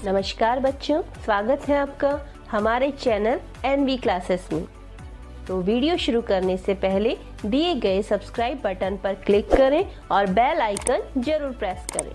नमस्कार बच्चों, स्वागत है आपका हमारे चैनल एनवी क्लासेस में। तो वीडियो शुरू करने से पहले दिए गए सब्सक्राइब बटन पर क्लिक करें और बेल आइकन जरूर प्रेस करें।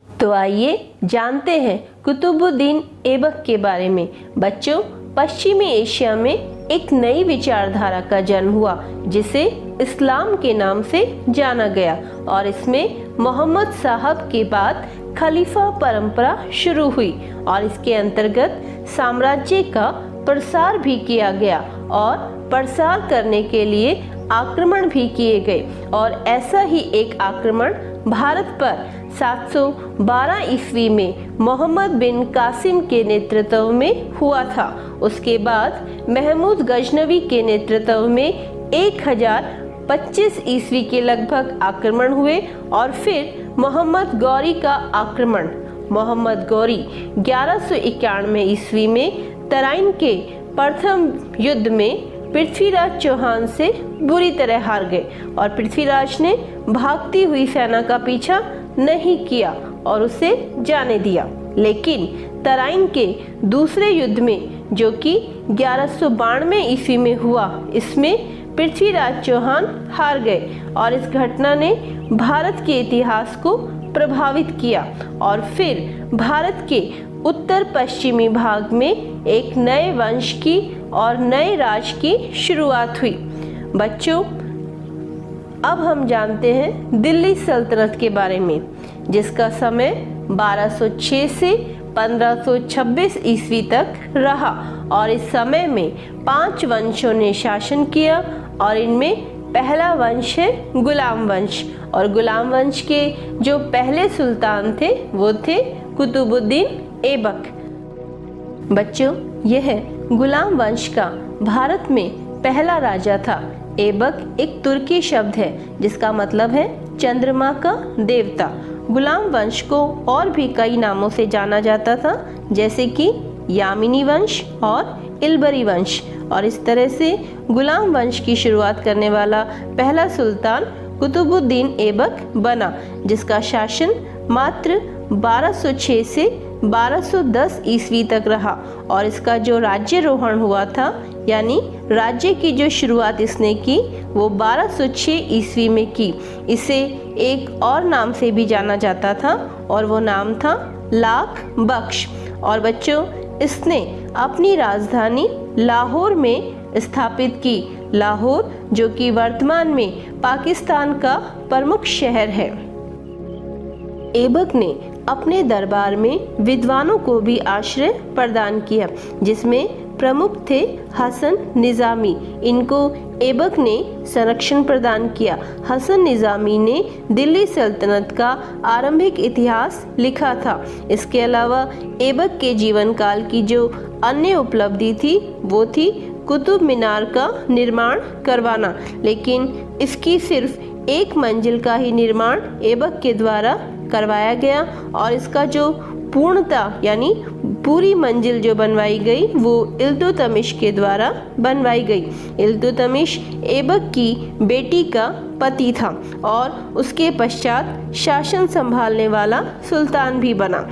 तो आइए जानते हैं कुतुबुद्दीन ऐबक के बारे में। बच्चों, पश्चिमी एशिया में एक नई विचारधारा का जन्म हुआ जिसे इस्लाम के नाम से जाना गया और इसमें मोहम्मद साहब के बाद खलीफा परंपरा शुरू हुई और इसके अंतर्गत साम्राज्य का प्रसार भी किया गया और प्रसार करने के लिए आक्रमण भी किए गए और ऐसा ही एक आक्रमण भारत पर 712 ईस्वी में मोहम्मद बिन कासिम के नेतृत्व में हुआ था। उसके बाद महमूद गजनवी के नेतृत्व में 1025 ईस्वी के लगभग आक्रमण हुए और फिर मोहम्मद गौरी का आक्रमण। मोहम्मद गौरी 1191 ईस्वी में तराइन के प्रथम युद्ध में पृथ्वीराज चौहान से बुरी तरह हार गए और पृथ्वीराज ने भागती हुई सेना का पीछा नहीं किया और उसे जाने दिया। लेकिन तराइन के दूसरे युद्ध में, जो कि 1192 ईस्वी में हुआ, इसमें पृथ्वीराज चौहान हार गए और इस घटना ने भारत के इतिहास को प्रभावित किया और फिर भारत के उत्तर पश्चिमी भाग में एक नए वंश की और नए राज की शुरुआत हुई। बच्चों, अब हम जानते हैं दिल्ली सल्तनत के बारे में, जिसका समय 1206 से 1526 ईस्वी तक रहा और इस समय में 5 वंशों ने शासन किया और इनमें पहला वंश है गुलाम वंश और गुलाम वंश के जो पहले सुल्तान थे वो थे कुतुबुद्दीन ऐबक। बच्चों, यह गुलाम वंश का भारत में पहला राजा था। ऐबक एक तुर्की शब्द है जिसका मतलब है चंद्रमा का देवता। गुलाम वंश को और भी कई नामों से जाना जाता था, जैसे कि यामिनी वंश और इल्बरी वंश, और इस तरह से गुलाम वंश की शुरुआत करने वाला पहला सुल्तान कुतुबुद्दीन ऐबक बना, जिसका शासन मात्र 1206 से 1210 ईस्वी तक रहा और इसका जो राज्यारोहण हुआ था, यानी राज्य की जो शुरुआत इसने की, वो 1206 ईस्वी में की। इसे एक और नाम से भी जाना जाता था और वो नाम था लाख बख्श। और बच्चों, इसने अपनी राजधानी लाहौर में स्थापित की। लाहौर, जो कि वर्तमान में पाकिस्तान का प्रमुख शहर है। ऐबक ने अपने दरबार में विद्वानों को भी आश्रय प्रदान किया, जिसमें प्रमुख थे हसन निज़ामी। इनको ऐबक ने संरक्षण प्रदान किया। हसन निज़ामी ने दिल्ली सल्तनत का आरंभिक इतिहास लिखा था। इसके अलावा ऐबक के जीवन काल की जो अन्य उपलब्धि थी वो थी कुतुब मीनार का निर्माण करवाना, लेकिन इसकी सिर्फ एक मंजिल का ही निर्माण ऐबक के द्वारा करवाया गया और इसका जो पूर्णता यानी पूरी मंजिल जो बनवाई गई वो इल्तुतमिश के द्वारा बनवाई गई। इल्तुतमिश ऐबक की बेटी का पति था और उसके पश्चात शासन संभालने वाला सुल्तान भी बना।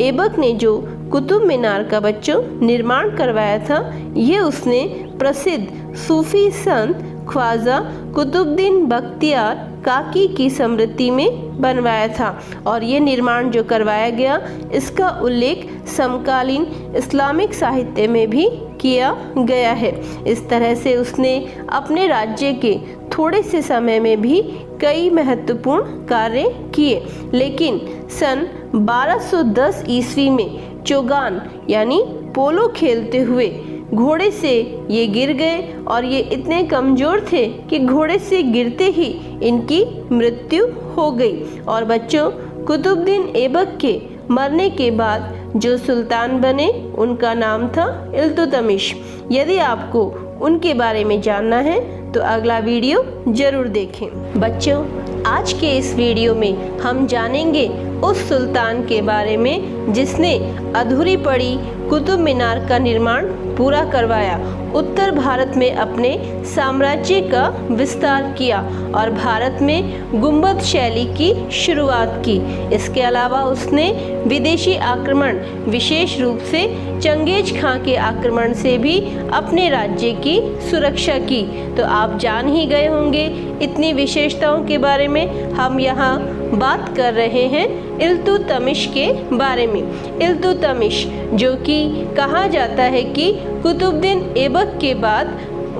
ऐबक ने जो कुतुब मीनार का बच्चों निर्माण करवाया था, ये उसने प्रसिद्ध सूफी संत ख्वाजा कुतुबुद्दीन बख्तियार काकी की स्मृति में बनवाया था और ये निर्माण जो करवाया गया, इसका उल्लेख समकालीन इस्लामिक साहित्य में भी किया गया है। इस तरह से उसने अपने राज्य के थोड़े से समय में भी कई महत्वपूर्ण कार्य किए, लेकिन सन 1210 ईस्वी में चोगान यानी पोलो खेलते हुए घोड़े से ये गिर गए और ये इतने कमज़ोर थे कि घोड़े से गिरते ही इनकी मृत्यु हो गई। और बच्चों, कुतुबुद्दीन ऐबक के मरने के बाद जो सुल्तान बने उनका नाम था इल्तुतमिश। यदि आपको उनके बारे में जानना है तो अगला वीडियो जरूर देखें। बच्चों, आज के इस वीडियो में हम जानेंगे उस सुल्तान के बारे में जिसने अधूरी पड़ी कुतुब मीनार का निर्माण पूरा करवाया, उत्तर भारत में अपने साम्राज्य का विस्तार किया और भारत में गुंबद शैली की शुरुआत की। इसके अलावा उसने विदेशी आक्रमण, विशेष रूप से चंगेज खां के आक्रमण से भी अपने राज्य की सुरक्षा की। तो आप जान ही गए होंगे इतनी विशेषताओं के बारे में। हम यहाँ बात कर रहे हैं इल्तुतमिश के बारे में। इल्तुतमिश, जो कि कहा जाता है कि कुतुबुद्दीन ऐबक के बाद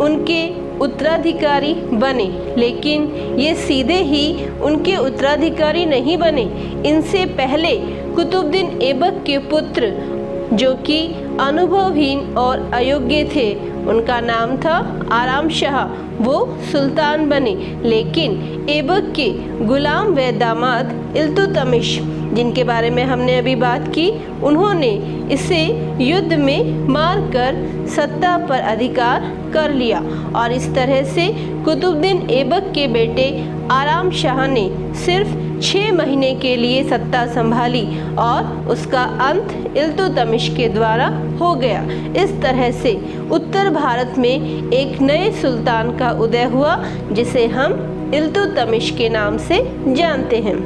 उनके उत्तराधिकारी बने, लेकिन ये सीधे ही उनके उत्तराधिकारी नहीं बने। इनसे पहले कुतुबुद्दीन ऐबक के पुत्र, जो कि अनुभवहीन और अयोग्य थे, उनका नाम था आराम शाह, वो सुल्तान बने। लेकिन ऐबक के गुलाम व दामाद इल्तुतमिश, जिनके बारे में हमने अभी बात की, उन्होंने इसे युद्ध में मारकर सत्ता पर अधिकार कर लिया और इस तरह से कुतुबुद्दीन ऐबक के बेटे आराम शाह ने सिर्फ 6 महीने के लिए सत्ता संभाली और उसका अंत इल्तुतमिश के द्वारा हो गया। इस तरह से उत्तर भारत में एक नए सुल्तान का उदय हुआ, जिसे हम इल्तुतमिश के नाम से जानते हैं।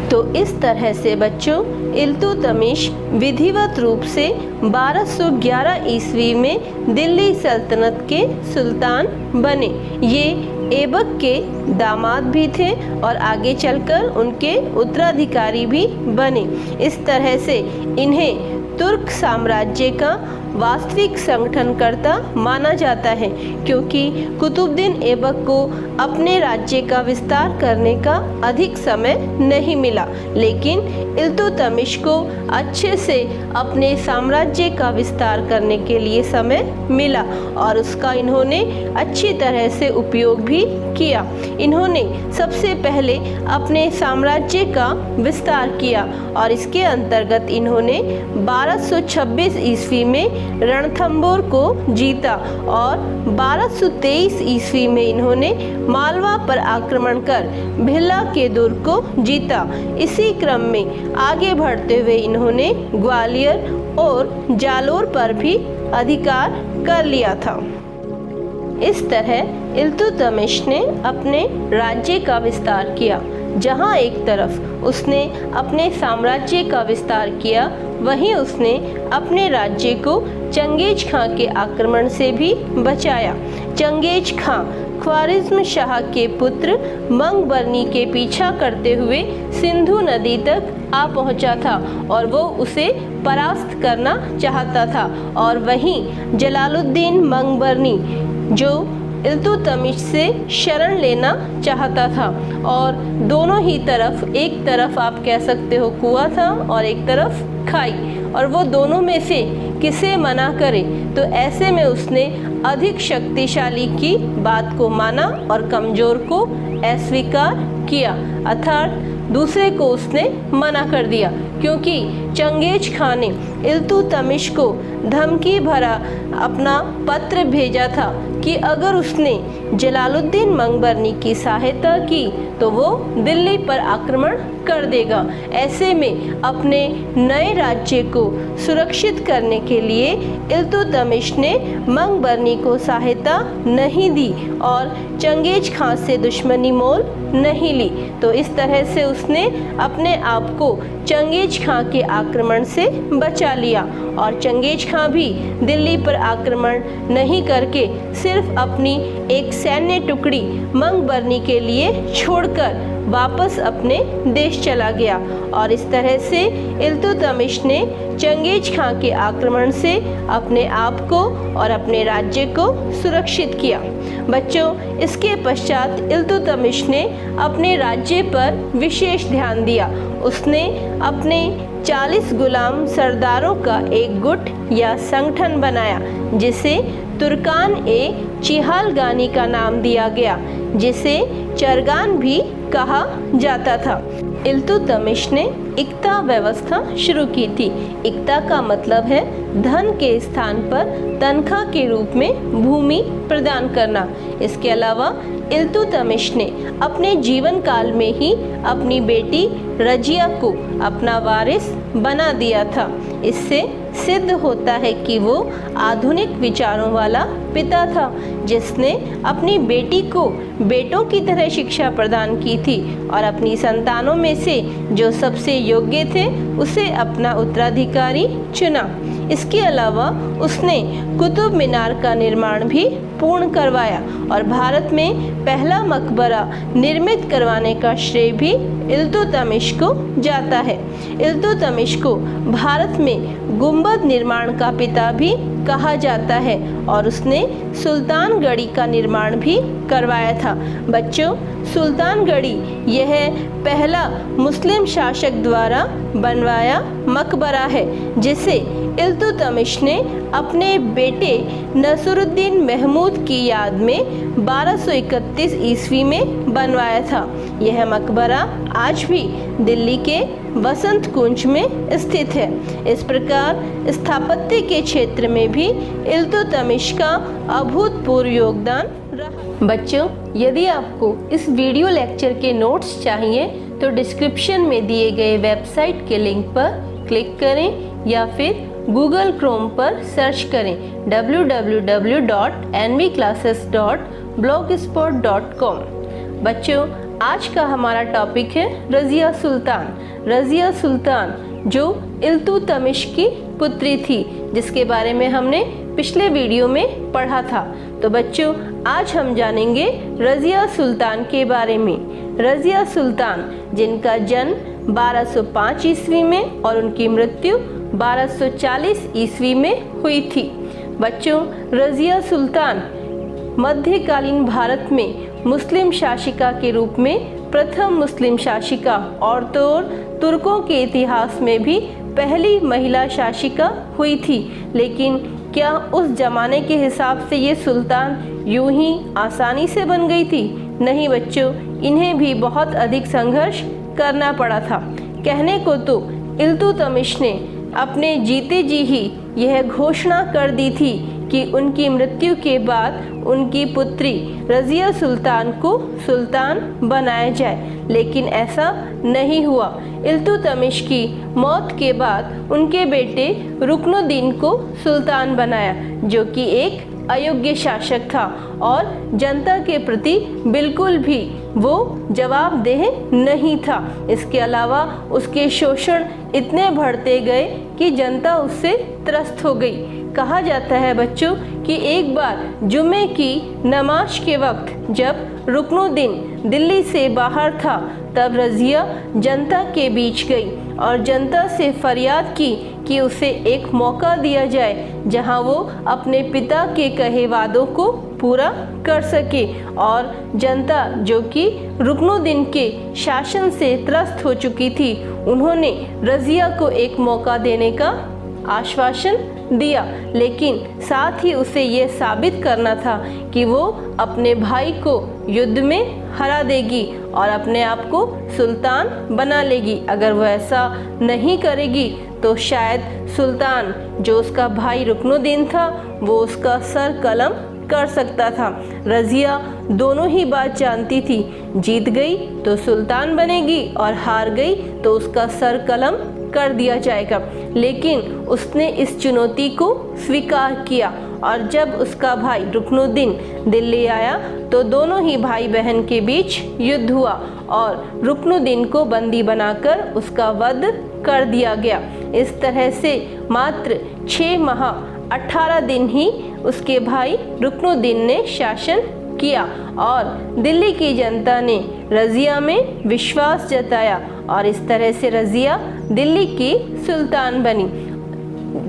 तो इस तरह से बच्चों, इल्तुतमिश विधिवत रूप से 1211 ईस्वी में दिल्ली सल्तनत के सुल्तान बने। ये ऐबक के दामाद भी थे और आगे चलकर उनके उत्तराधिकारी भी बने। इस तरह से इन्हें तुर्क साम्राज्य का वास्तविक संगठनकर्ता माना जाता है, क्योंकि कुतुबुद्दीन ऐबक को अपने राज्य का विस्तार करने का अधिक समय नहीं मिला, लेकिन इल्तुतमिश को अच्छे से अपने साम्राज्य का विस्तार करने के लिए समय मिला और उसका इन्होंने अच्छी तरह से उपयोग भी किया। इन्होंने सबसे पहले अपने साम्राज्य का विस्तार किया और इसके अंतर्गत इन्होंने 1226 ईस्वी में रणथंबोर को जीता और 1223 ईस्वी में इन्होंने मालवा पर आक्रमण कर भिल्ला के दुर्ग को जीता। इसी क्रम में आगे बढ़ते हुए इन्होंने ग्वालियर और जालोर पर भी अधिकार कर लिया था। इस तरह इल्तुतमिश ने अपने राज्य का विस्तार किया। जहां एक तरफ उसने अपने साम्राज्य का विस्तार किया, वहीं उसने अपने राज्य को चंगेज खां के आक्रमण से भी बचाया। चंगेज खां ख्वारिज़्म शाह के पुत्र मंगबरनी के पीछा करते हुए सिंधु नदी तक आ पहुंचा था और वो उसे परास्त करना चाहता था। और वहीं जलालुद्दीन मंगबरनी, जो इल्तुतमिश से शरण लेना चाहता था, और दोनों ही तरफ, एक तरफ आप कह सकते हो कुआं था और एक तरफ खाई, और वो दोनों में से किसे मना करे। तो ऐसे में उसने अधिक शक्तिशाली की बात को माना और कमजोर को अस्वीकार किया, अर्थात दूसरे को उसने मना कर दिया, क्योंकि चंगेज खां ने इल्तुतमिश को धमकी भरा अपना पत्र भेजा था कि अगर उसने जलालुद्दीन मंगबरनी की सहायता की तो वो दिल्ली पर आक्रमण कर देगा। ऐसे में अपने नए राज्य को सुरक्षित करने के लिए इल्तुतमिश ने मंगबरनी को सहायता नहीं दी और चंगेज खां से दुश्मनी मोल नहीं ली। तो इस तरह से उसने अपने आप को चंगेज खां के आक्रमण से बचा लिया और चंगेज खां भी दिल्ली पर आक्रमण नहीं करके सिर्फ अपनी एक सैन्य टुकड़ी मंगबरनी के लिए छोड़कर वापस अपने देश चला गया। और इस तरह से इल्तुतमिश ने चंगेज खां के आक्रमण से अपने आप को और अपने राज्य को सुरक्षित किया। बच्चों, इसके पश्चात इल्तुतमिश ने अपने राज्य पर विशेष ध्यान दिया। उसने अपने 40 गुलाम सरदारों का एक गुट या संगठन बनाया, जिसे तुर्कान-ए-चिहालगानी का नाम दिया गया, जिसे चरगान भी कहा जाता था। इल्तुतमिश ने इक्ता व्यवस्था शुरू की थी। इक्ता का मतलब है धन के स्थान पर तनख्वाह के रूप में भूमि प्रदान करना। इसके अलावा इल्तुतमिश ने अपने जीवन काल में ही अपनी बेटी रजिया को अपना वारिस बना दिया था। इससे सिद्ध होता है कि वो आधुनिक विचारों वाला पिता था, जिसने अपनी बेटी को बेटों की तरह शिक्षा प्रदान की थी और अपनी संतानों में से जो सबसे योग्य थे उसे अपना उत्तराधिकारी चुना। इसके अलावा उसने कुतुब मीनार का निर्माण भी पूर्ण करवाया और भारत में पहला मकबरा निर्मित करवाने का श्रेय भी इल्तुतमिश को जाता है। इल्तुतमिश को भारत में गुंबद निर्माण का पिता भी कहा जाता है और उसने सुल्तानगढ़ी का निर्माण भी करवाया था। बच्चों, सुल्तानगढ़ी यह पहला मुस्लिम शासक द्वारा बनवाया मकबरा है, जिसे इल्तुतमिश ने अपने बेटे नसरुद्दीन महमूद की याद में 1231 ईस्वी में बनवाया था। यह मकबरा आज भी दिल्ली के वसंत कुंज में स्थित है। इस प्रकार स्थापत्य के क्षेत्र में भी इल्तुतमिश का अभूतपूर्व योगदान रहा। बच्चों, यदि आपको इस वीडियो लेक्चर के नोट्स चाहिए तो डिस्क्रिप्शन में दिए गए वेबसाइट के लिंक पर क्लिक करें या फिर गूगल क्रोम पर सर्च करें www.nvclasses.blogspot.com। बच्चों, आज का हमारा टॉपिक है रज़िया सुल्तान। रज़िया सुल्तान जो इल्तुतमिश की पुत्री थी, जिसके बारे में हमने पिछले वीडियो में पढ़ा था। तो बच्चों, आज हम जानेंगे रज़िया सुल्तान के बारे में। रज़िया सुल्तान जिनका जन्म 1205 ईस्वी में और उनकी मृत्यु 1240 ईस्वी में हुई थी। बच्चों, रज़िया सुल्तान मध्यकालीन भारत में मुस्लिम शासिका के रूप में प्रथम मुस्लिम शासिका और तो और तुर्कों के इतिहास में भी पहली महिला शासिका हुई थी। लेकिन क्या उस जमाने के हिसाब से ये सुल्तान यूं ही आसानी से बन गई थी? नहीं बच्चों, इन्हें भी बहुत अधिक संघर्ष करना पड़ा था। कहने को तो इल्तुतमिश ने अपने जीते जी ही यह घोषणा कर दी थी कि उनकी मृत्यु के बाद उनकी पुत्री रज़िया सुल्तान को सुल्तान बनाया जाए, लेकिन ऐसा नहीं हुआ। इल्तुतमिश की मौत के बाद उनके बेटे रुकनुद्दीन को सुल्तान बनाया, जो कि एक अयोग्य शासक था और जनता के प्रति बिल्कुल भी वो जवाबदेह नहीं था। इसके अलावा उसके शोषण इतने बढ़ते गए कि जनता उससे त्रस्त हो गई। कहा जाता है बच्चों कि एक बार जुमे की नमाज के वक्त जब रुकनुद्दीन दिल्ली से बाहर था, तब रज़िया जनता के बीच गई और जनता से फरियाद की कि उसे एक मौका दिया जाए जहां वो अपने पिता के कहे वादों को पूरा कर सके। और जनता, जो कि रुकनुद्दीन के शासन से त्रस्त हो चुकी थी, उन्होंने रज़िया को एक मौका देने का आश्वासन दिया, लेकिन साथ ही उसे ये साबित करना था कि वो अपने भाई को युद्ध में हरा देगी और अपने आप को सुल्तान बना लेगी। अगर वो ऐसा नहीं करेगी तो शायद सुल्तान, जो उसका भाई रुकनुद्दीन था, वो उसका सर कलम कर सकता था। रज़िया दोनों ही बात जानती थी, जीत गई तो सुल्तान बनेगी और हार गई तो उसका सर कलम कर दिया जाएगा। लेकिन उसने इस चुनौती को स्वीकार किया और जब उसका भाई रुकनुद्दीन दिल्ली आया तो दोनों ही भाई बहन के बीच युद्ध हुआ और रुकनुद्दीन को बंदी बनाकर उसका वध कर दिया गया। इस तरह से मात्र 6 माह 18 दिन ही उसके भाई रुकनुद्दीन ने शासन किया और दिल्ली की जनता ने रज़िया में विश्वास जताया और इस तरह से रज़िया दिल्ली की सुल्तान बनी।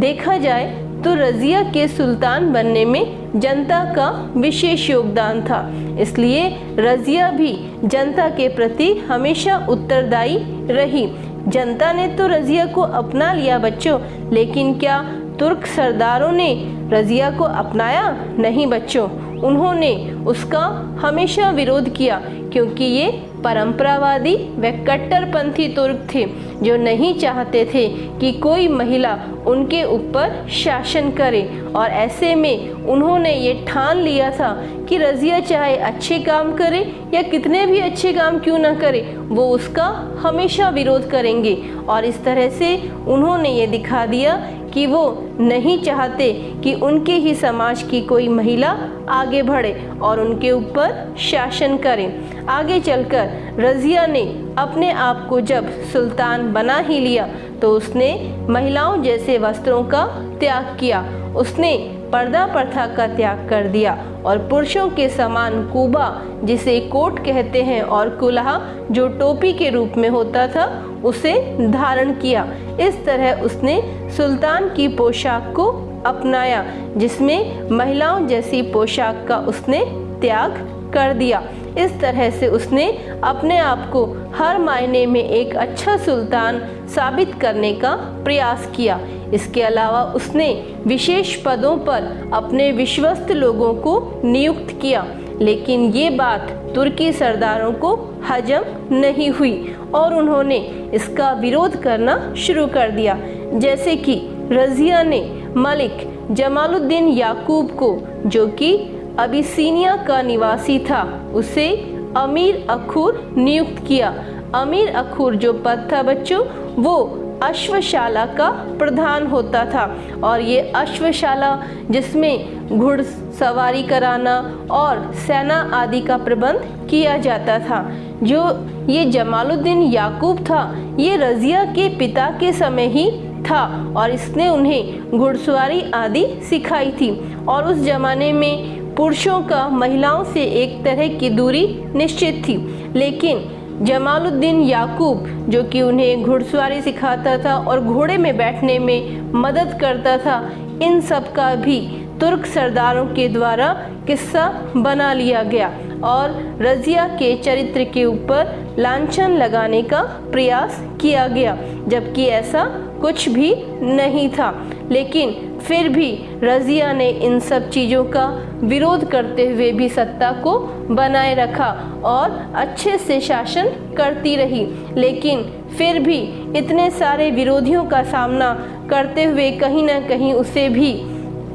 देखा जाए तो रज़िया के सुल्तान बनने में जनता का विशेष योगदान था, इसलिए रज़िया भी जनता के प्रति हमेशा उत्तरदायी रही। जनता ने तो रज़िया को अपना लिया बच्चों, लेकिन क्या तुर्क सरदारों ने रज़िया को अपनाया? नहीं बच्चों, उन्होंने उसका हमेशा विरोध किया, क्योंकि ये परंपरावादी व कट्टरपंथी तुर्क थे जो नहीं चाहते थे कि कोई महिला उनके ऊपर शासन करे। और ऐसे में उन्होंने ये ठान लिया था कि रज़िया चाहे अच्छे काम करे या कितने भी अच्छे काम क्यों ना करे, वो उसका हमेशा विरोध करेंगे। और इस तरह से उन्होंने ये दिखा दिया कि वो नहीं चाहते कि उनके ही समाज की कोई महिला आगे बढ़े और उनके ऊपर शासन करे। आगे चलकर रज़िया ने अपने आप को जब सुल्तान बना ही लिया तो उसने महिलाओं जैसे वस्त्रों का त्याग किया। उसने पर्दा प्रथा का त्याग कर दिया और पुरुषों के समान कुबा, जिसे कोट कहते हैं, और कुल्हा जो टोपी के रूप में होता था, उसे धारण किया। इस तरह उसने सुल्तान की पोशाक को अपनाया, जिसमें महिलाओं जैसी पोशाक का उसने त्याग कर दिया। इस तरह से उसने अपने आप को हर मायने में एक अच्छा सुल्तान साबित करने का प्रयास किया। इसके अलावा उसने विशेष पदों पर अपने विश्वस्त लोगों को नियुक्त किया, लेकिन ये बात तुर्की सरदारों को हजम नहीं हुई और उन्होंने इसका विरोध करना शुरू कर दिया। जैसे कि रज़िया ने मलिक जमालुद्दीन याकूब को, जो कि अबिसीनिया का निवासी था, उसे अमीर अखूर नियुक्त किया। अमीर अखूर जो पद था बच्चों, वो अश्वशाला का प्रधान होता था और ये अश्वशाला जिसमें घुड़सवारी कराना और सेना आदि का प्रबंध किया जाता था। जो ये जमालुद्दीन याकूब था, ये रज़िया के पिता के समय ही था और इसने उन्हें घुड़सवारी आदि सिखाई थी। और उस जमाने में पुरुषों का महिलाओं से एक तरह की दूरी निश्चित थी, लेकिन जमालुद्दीन याकूब जो कि उन्हें घुड़सवारी सिखाता था और घोड़े में बैठने में मदद करता था, इन सब का भी तुर्क सरदारों के द्वारा किस्सा बना लिया गया और रज़िया के चरित्र के ऊपर लांछन लगाने का प्रयास किया गया, जबकि ऐसा कुछ भी नहीं था। लेकिन फिर भी रज़िया ने इन सब चीज़ों का विरोध करते हुए भी सत्ता को बनाए रखा और अच्छे से शासन करती रही। लेकिन फिर भी इतने सारे विरोधियों का सामना करते हुए कहीं ना कहीं उसे भी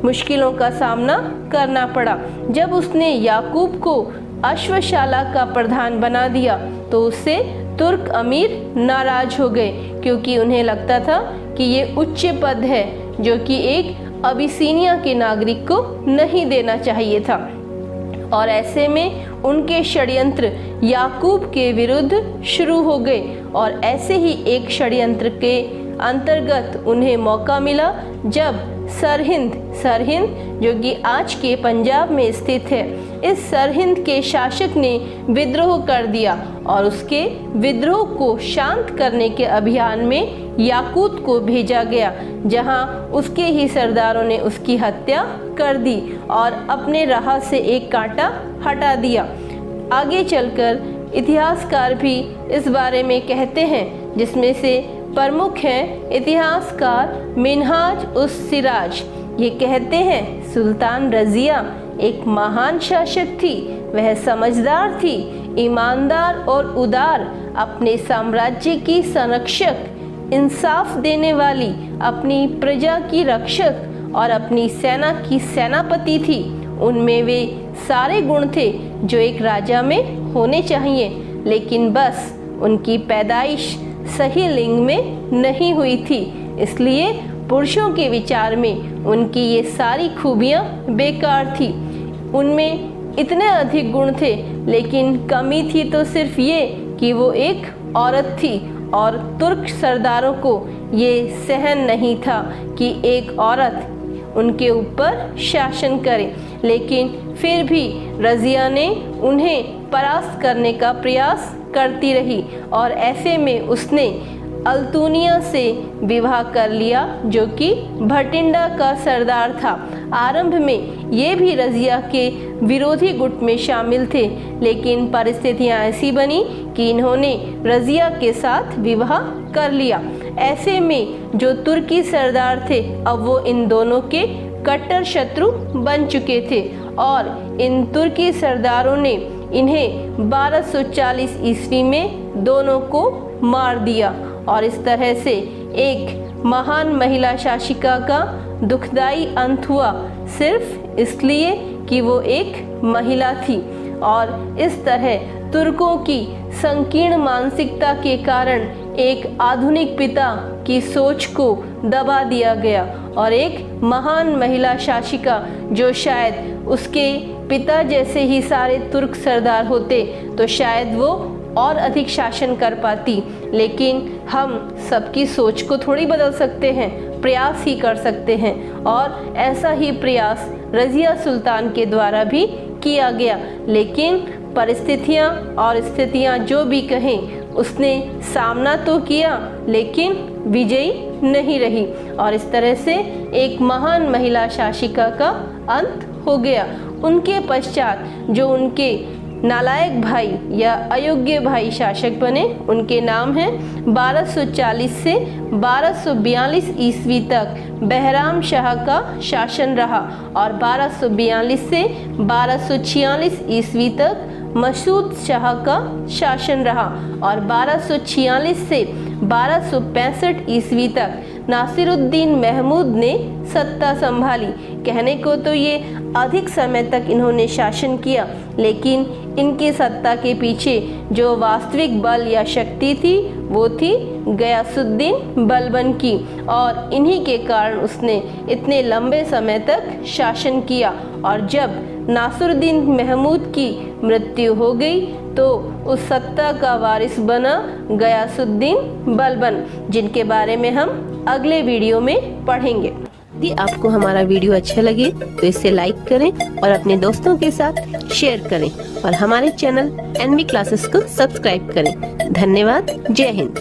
मुश्किलों का सामना करना पड़ा। जब उसने याकूब को अश्वशाला का प्रधान बना दिया तो उससे तुर्क अमीर नाराज हो गए, क्योंकि उन्हें लगता था कि ये उच्च पद है जो कि एक अबिसीनिया के नागरिक को नहीं देना चाहिए था। और ऐसे में उनके षड्यंत्र याकूब के विरुद्ध शुरू हो गए और ऐसे ही एक षड्यंत्र के अंतर्गत उन्हें मौका मिला जब सरहिंद जो कि आज के पंजाब में स्थित है, इस सरहिंद के शासक ने विद्रोह कर दिया और उसके विद्रोह को शांत करने के अभियान में याकूत को भेजा गया, जहां उसके ही सरदारों ने उसकी हत्या कर दी और अपने राह से एक कांटा हटा दिया। आगे चलकर इतिहासकार भी इस बारे में कहते हैं, जिसमें से प्रमुख हैं इतिहासकार मिनहाज उस सिराज। ये कहते हैं सुल्तान रज़िया एक महान शासक थी। वह समझदार थी, ईमानदार और उदार, अपने साम्राज्य की संरक्षक, इंसाफ देने वाली, अपनी प्रजा की रक्षक और अपनी सेना की सेनापति थी। उनमें वे सारे गुण थे जो एक राजा में होने चाहिए, लेकिन बस उनकी पैदाइश सही लिंग में नहीं हुई थी, इसलिए पुरुषों के विचार में उनकी ये सारी खूबियाँ बेकार थी। उनमें इतने अधिक गुण थे, लेकिन कमी थी तो सिर्फ ये कि वो एक औरत थी और तुर्क सरदारों को ये सहन नहीं था कि एक औरत उनके ऊपर शासन करे। लेकिन फिर भी रज़िया ने उन्हें परास्त करने का प्रयास करती रही और ऐसे में उसने अल्तुनिया से विवाह कर लिया, जो कि भटिंडा का सरदार था। आरंभ में ये भी रज़िया के विरोधी गुट में शामिल थे, लेकिन परिस्थितियां ऐसी बनी कि इन्होंने रज़िया के साथ विवाह कर लिया। ऐसे में जो तुर्की सरदार थे अब वो इन दोनों के कट्टर शत्रु बन चुके थे और इन तुर्की सरदारों ने इन्हें 1240 ईस्वी में दोनों को मार दिया और इस तरह से एक महान महिला शासिका का दुखदाई अंत हुआ, सिर्फ इसलिए कि वो एक महिला थी। और इस तरह तुर्कों की संकीर्ण मानसिकता के कारण एक आधुनिक पिता की सोच को दबा दिया गया और एक महान महिला शासिका जो शायद उसके पिता जैसे ही सारे तुर्क सरदार होते तो शायद वो और अधिक शासन कर पाती। लेकिन हम सबकी सोच को थोड़ी बदल सकते हैं, प्रयास ही कर सकते हैं और ऐसा ही प्रयास रज़िया सुल्तान के द्वारा भी किया गया। लेकिन परिस्थितियां और स्थितियां जो भी कहें, उसने सामना तो किया लेकिन विजयी नहीं रही और इस तरह से एक महान महिला शासिका का अंत हो गया। उनके पश्चात जो उनके नालायक भाई या अयोग्य भाई शासक बने, उनके नाम हैं 1240 से 1242 ईस्वी तक बहराम शाह का शासन रहा और 1242 से 1246 ईस्वी तक मसूद शाह का शासन रहा और 1246 से 1265 ईस्वी तक नासिरुद्दीन महमूद ने सत्ता संभाली। कहने को तो ये अधिक समय तक इन्होंने शासन किया, लेकिन इनकी सत्ता के पीछे जो वास्तविक बल या शक्ति थी वो थी गयासुद्दीन बलबन की और इन्हीं के कारण उसने इतने लंबे समय तक शासन किया। और जब नासिरुद्दीन महमूद की मृत्यु हो गई तो उस सत्ता का वारिस बना गयासुद्दीन बलबन, जिनके बारे में हम अगले वीडियो में पढ़ेंगे। यदि आपको हमारा वीडियो अच्छा लगे तो इसे लाइक करें और अपने दोस्तों के साथ शेयर करें और हमारे चैनल NV क्लासेस को सब्सक्राइब करें। धन्यवाद। जय हिंद।